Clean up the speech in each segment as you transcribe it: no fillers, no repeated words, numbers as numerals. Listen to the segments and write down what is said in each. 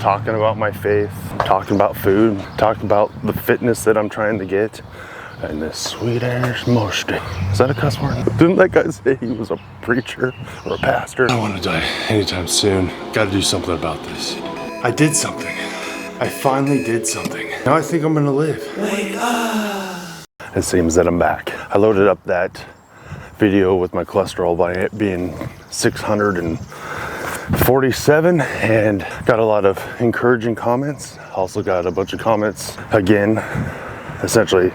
talking about my faith, talking about food, talking about the fitness that I'm trying to get. And this sweet ass mustache. Is that a cuss word? Didn't that guy say he was a preacher or a pastor? I don't want to die anytime soon. Got to do something about this. I did something. I finally did something. Now I think I'm gonna live. Wake up! It seems that I'm back. I loaded up that video with my cholesterol by it being 647 and got a lot of encouraging comments. Also got a bunch of comments again, essentially,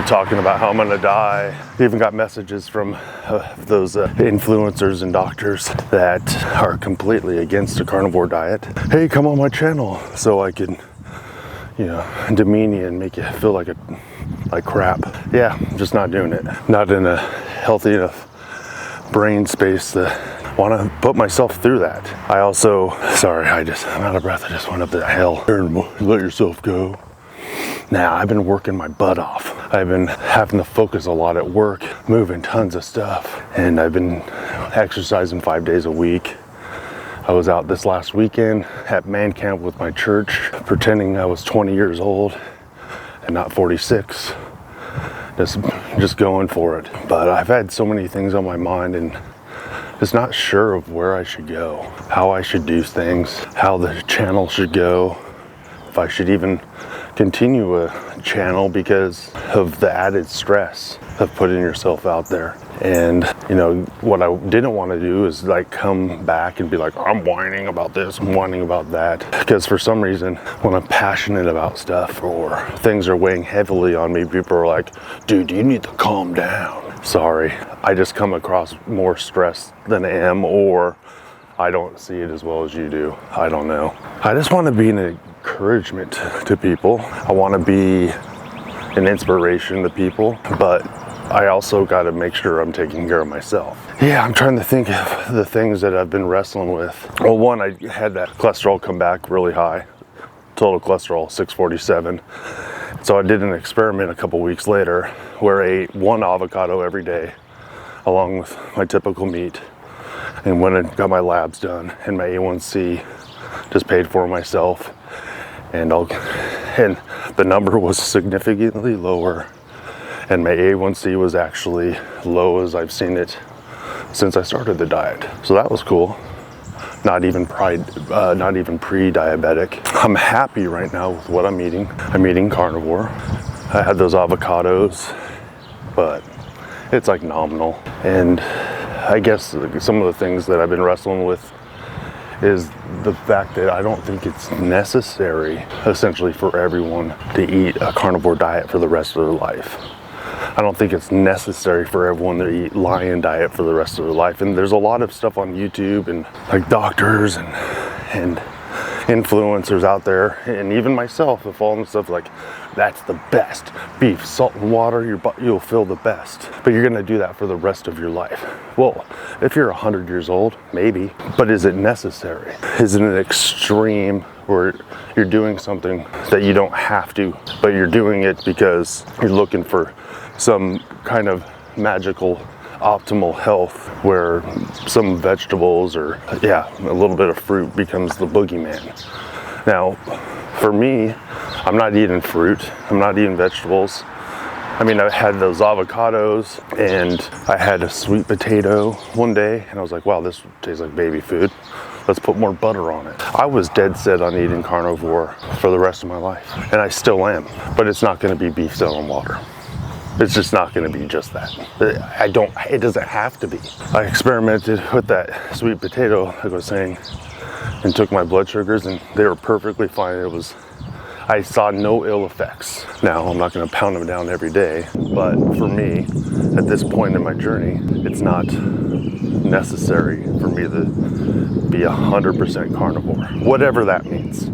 talking about how I'm gonna die. Even got messages from those influencers and doctors that are completely against a carnivore diet. Hey, come on my channel so I can, demean you and make you feel like crap. Yeah, I'm just not doing it. Not in a healthy enough brain space to want to put myself through that. I also, I'm out of breath. I just went up the hill. Let yourself go. Now, I've been working my butt off. I've been having to focus a lot at work, moving tons of stuff, and I've been exercising 5 days a week. I was out this last weekend at man camp with my church, pretending I was 20 years old and not 46. Just going for it. But I've had so many things on my mind and just not sure of where I should go, how I should do things, how the channel should go, if I should even continue a channel because of the added stress of putting yourself out there. And what I didn't want to do is come back and be like, I'm whining about this, I'm whining about that, because for some reason when I'm passionate about stuff or things are weighing heavily on me, people are like, dude, you need to calm down. Sorry, I just come across more stressed than I am, or I don't see it as well as you do. I don't know. I just want to be an encouragement to people. I want to be an inspiration to people, but I also got to make sure I'm taking care of myself. Yeah, I'm trying to think of the things that I've been wrestling with. Well, one, I had that cholesterol come back really high. Total cholesterol, 647. So I did an experiment a couple weeks later where I ate one avocado every day along with my typical meat, and went and got my labs done, and my A1C just paid for myself, and the number was significantly lower, and my A1C was actually low as I've seen it since I started the diet. So that was cool. Not even pre-diabetic. I'm happy right now with what I'm eating. I'm eating carnivore. I had those avocados, but it's nominal. And I guess some of the things that I've been wrestling with is the fact that I don't think it's necessary, essentially, for everyone to eat a carnivore diet for the rest of their life. I don't think it's necessary for everyone to eat lion diet for the rest of their life. And there's a lot of stuff on YouTube and doctors and influencers out there, and even myself, have fallen stuff that's the best beef, salt and water, you'll feel the best, but you're gonna do that for the rest of your life. Well, if you're 100 years old, maybe, but is it necessary? Is it an extreme where you're doing something that you don't have to, but you're doing it because you're looking for some kind of magical optimal health where some vegetables or a little bit of fruit becomes the boogeyman? Now, for me, I'm not eating fruit, I'm not eating vegetables. I mean, I had those avocados and I had a sweet potato one day, and I was like, wow, this tastes like baby food. Let's put more butter on it. I was dead set on eating carnivore for the rest of my life, and I still am, but it's not gonna be beef, salt, and water. It's just not gonna be just that. It doesn't have to be. I experimented with that sweet potato, like I was saying, and took my blood sugars, and they were perfectly fine. I saw no ill effects. Now, I'm not gonna pound them down every day, but for me, at this point in my journey, it's not necessary for me to be 100% carnivore, whatever that means.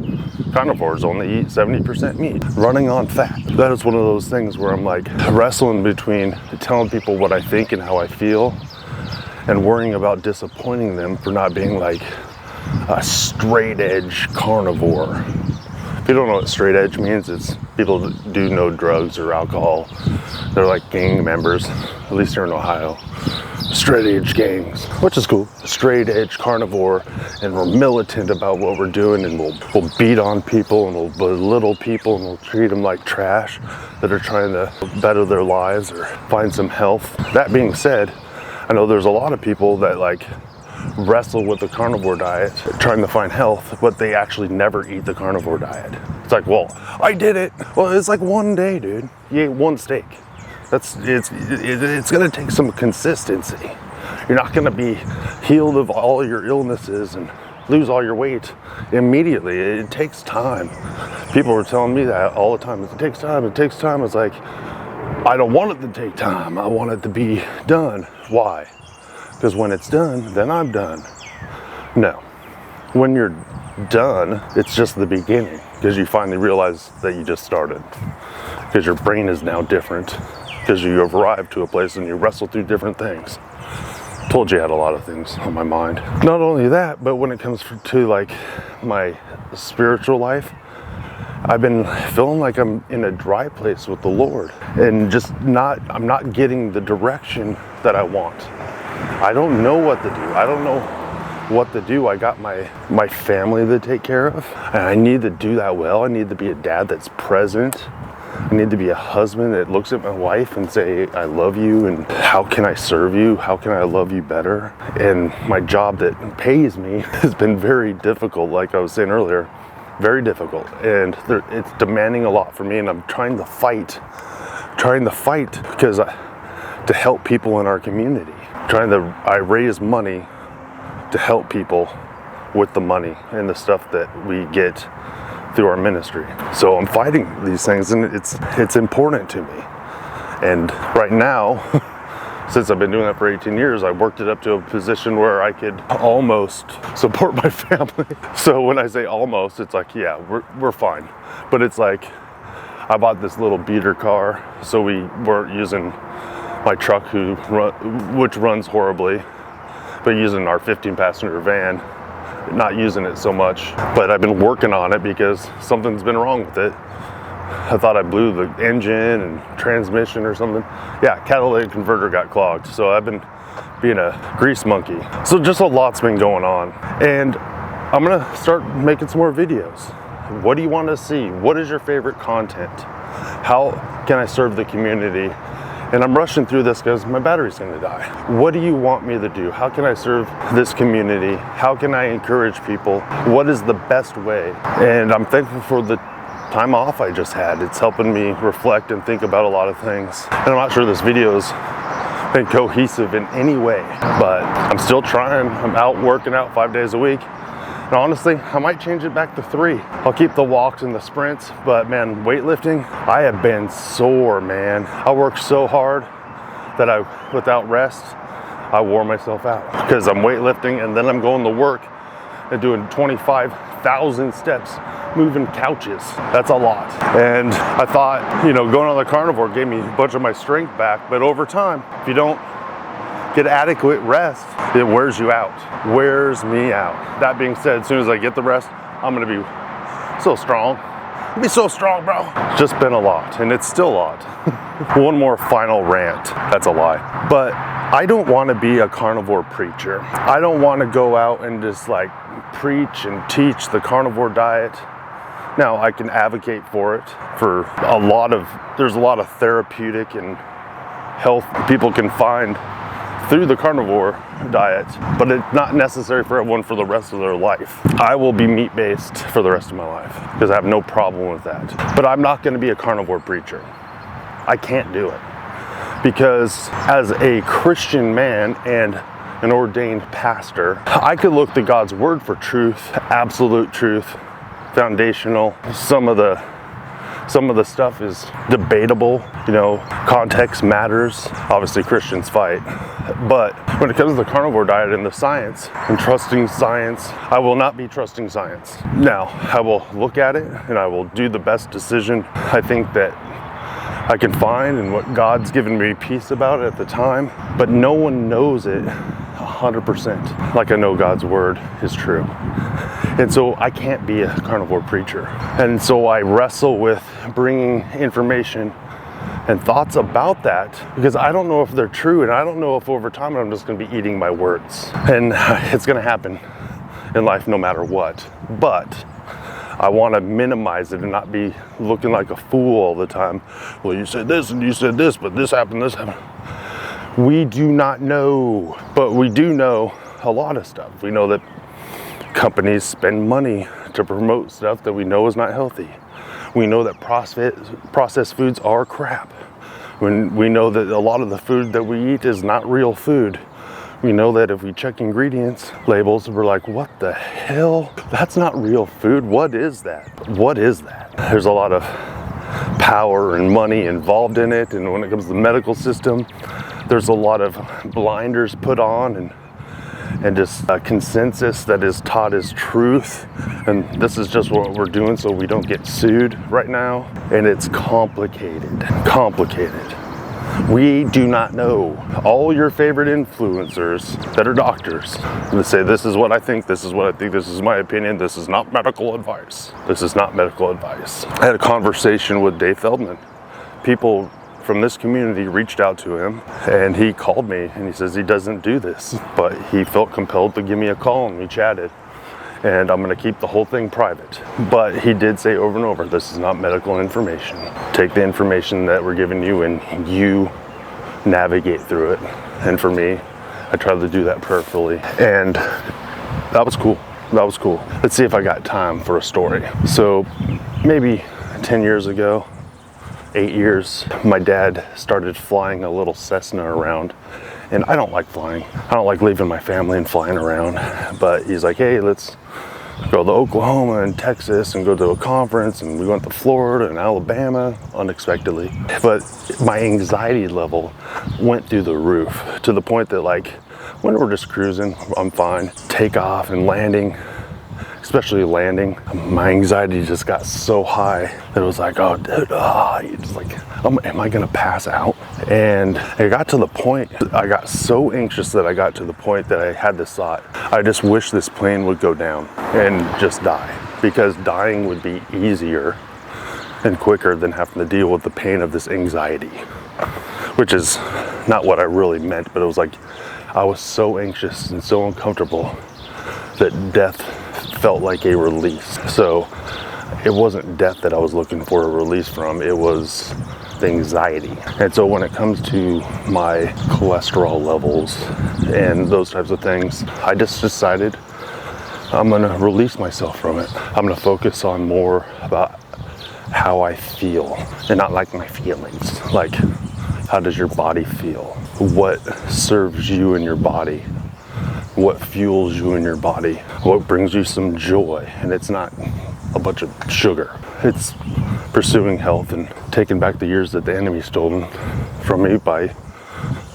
Carnivores only eat 70% meat, running on fat. That is one of those things where I'm wrestling between telling people what I think and how I feel, and worrying about disappointing them for not being a straight edge carnivore. If you don't know what straight edge means, it's people that do no drugs or alcohol. They're like gang members, at least here in Ohio. straight edge gangs, which is cool. Straight edge carnivore, and we're militant about what we're doing, and we'll beat on people, and we'll belittle people, and we'll treat them like trash that are trying to better their lives or find some health. That being said, I know there's a lot of people that like wrestle with the carnivore diet, trying to find health, but they actually never eat the carnivore diet. It's like, well, I did it. Well, it's like one day, dude. You ate one steak. It's gonna take some consistency. You're not gonna be healed of all your illnesses and lose all your weight immediately. It takes time. People were telling me that all the time. It takes time, it takes time. It's like, I don't want it to take time. I want it to be done. Why? Because when it's done, then I'm done. No. When you're done, it's just the beginning, because you finally realize that you just started. Because your brain is now different. Because you have arrived to a place and you wrestle through different things. Told you I had a lot of things on my mind. Not only that, but when it comes to like my spiritual life, I've been feeling like I'm in a dry place with the Lord, and I'm not getting the direction that I want. I don't know what to do. I don't know what to do. I got my family to take care of, and I need to do that well. I need to be a dad that's present. I need to be a husband that looks at my wife and say, I love you, and how can I serve you? How can I love you better? And my job that pays me has been very difficult, like I was saying earlier, very difficult. And it's demanding a lot from me, and I'm trying to fight because to help people in our community. I raise money to help people with the money and the stuff that we get through our ministry. So I'm fighting these things, and it's important to me. And right now, since I've been doing that for 18 years, I worked it up to a position where I could almost support my family. So when I say almost, it's like, yeah, we're fine. But it's like, I bought this little beater car, so we weren't using my truck, which runs horribly, but using our 15-passenger van, not using it so much. But I've been working on it because something's been wrong with it. I thought I blew the engine and transmission or something. Yeah, catalytic converter got clogged. So I've been being a grease monkey. So just a lot's been going on. And I'm gonna start making some more videos. What do you want to see? What is your favorite content? How can I serve the community? And I'm rushing through this because my battery's gonna die. What do you want me to do? How can I serve this community? How can I encourage people? What is the best way? And I'm thankful for the time off I just had. It's helping me reflect and think about a lot of things. And I'm not sure this video's been cohesive in any way, but I'm still trying. I'm out working out 5 days a week. And honestly, I might change it back to 3. I'll keep the walks and the sprints, but man, weightlifting, I have been sore, man. I worked so hard that without rest, I wore myself out because I'm weightlifting, and then I'm going to work and doing 25,000 steps, moving couches. That's a lot. And I thought, going on the carnivore gave me a bunch of my strength back, but over time, if you don't get adequate rest, it wears you out. Wears me out. That being said, as soon as I get the rest, I'm gonna be so strong. I'll be so strong, bro. It's just been a lot, and it's still a lot. One more final rant. That's a lie. But I don't want to be a carnivore preacher. I don't want to go out and just like preach and teach the carnivore diet. Now, I can advocate for it for there's a lot of therapeutic and health people can find through the carnivore diet, but it's not necessary for everyone for the rest of their life. I will be meat-based for the rest of my life because I have no problem with that. But I'm not going to be a carnivore preacher. I can't do it because as a Christian man and an ordained pastor, I could look to God's word for truth, absolute truth, foundational. Some of the stuff is debatable, context matters. Obviously Christians fight. But when it comes to the carnivore diet and the science and trusting science, I will not be trusting science. Now, I will look at it and I will do the best decision I think that I can find and what God's given me peace about at the time. But no one knows it 100% like I know God's word is true. And so I can't be a carnivore preacher. And so I wrestle with bringing information and thoughts about that, because I don't know if they're true, and I don't know if over time I'm just going to be eating my words. And it's going to happen in life no matter what. But I want to minimize it and not be looking like a fool all the time. Well, you said this and you said this, but this happened, this happened. We do not know, but we do know a lot of stuff. We know that companies spend money to promote stuff that we know is not healthy. We know that processed foods are crap. We know that a lot of the food that we eat is not real food. We know that if we check ingredients labels, we're like, what the hell? That's not real food. What is that? What is that? There's a lot of power and money involved in it. And when it comes to the medical system, there's a lot of blinders put on and just a consensus that is taught as truth. And this is just what we're doing so we don't get sued right now. And it's complicated. We do not know. All your favorite influencers that are doctors, they say, this is what I think, this is what I think, this is my opinion, this is not medical advice. This is not medical advice. I had a conversation with Dave Feldman. People from this community reached out to him, and he called me and he says he doesn't do this, but he felt compelled to give me a call, and we chatted. And I'm going to keep the whole thing private. But he did say over and over, this is not medical information. Take the information that we're giving you and you navigate through it. And for me, I try to do that prayerfully. And that was cool. That was cool. Let's see if I got time for a story. So maybe 10 years ago, 8 years, my dad started flying a little Cessna around. And I don't like flying. I don't like leaving my family and flying around. But he's like, hey, let's go to Oklahoma and Texas and go to a conference. And we went to Florida and Alabama unexpectedly. But my anxiety level went through the roof to the point that, like, when we're just cruising, I'm fine. Takeoff and landing, especially landing, my anxiety just got so high that it was like, oh, dude, it's like, am I gonna pass out? And it got to the point, I got so anxious that I got to the point that I had this thought, I just wish this plane would go down and just die, because dying would be easier and quicker than having to deal with the pain of this anxiety, which is not what I really meant, but it was like, I was so anxious and so uncomfortable that death felt like a release. So it wasn't death that I was looking for a release from, it was the anxiety. And so when it comes to my cholesterol levels and those types of things, I just decided I'm gonna release myself from it. I'm gonna focus on more about how I feel and not like my feelings. Like, how does your body feel? What serves you in your body? What fuels you in your body? What brings you some joy? And it's not a bunch of sugar. It's pursuing health and taking back the years that the enemy stolen from me by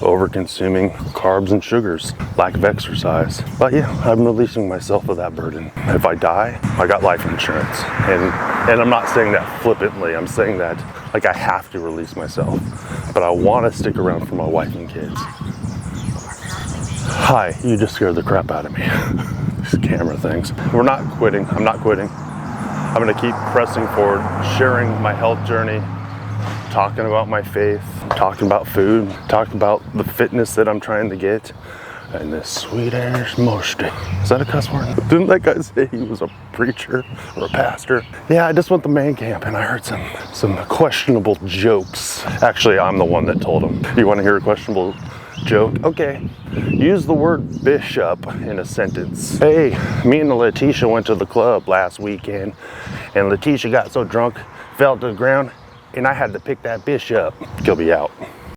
over-consuming carbs and sugars, lack of exercise. But yeah, I'm releasing myself of that burden. If I die, I got life insurance. And I'm not saying that flippantly. I'm saying that like I have to release myself. But I want to stick around for my wife and kids. Hi, you just scared the crap out of me. These camera things. We're not quitting. I'm not quitting. I'm going to keep pressing forward, sharing my health journey, talking about my faith, talking about food, talking about the fitness that I'm trying to get, and this sweet ass mostly. Is that a cuss word? Didn't that guy say he was a preacher or a pastor? Yeah, I just went to man camp and I heard some questionable jokes. Actually, I'm the one that told him. You want to hear a questionable joke? Okay. Use the word bishop in a sentence. Hey, me and Letitia went to the club last weekend, and Letitia got so drunk, fell to the ground, and I had to pick that bishop. Kilby out.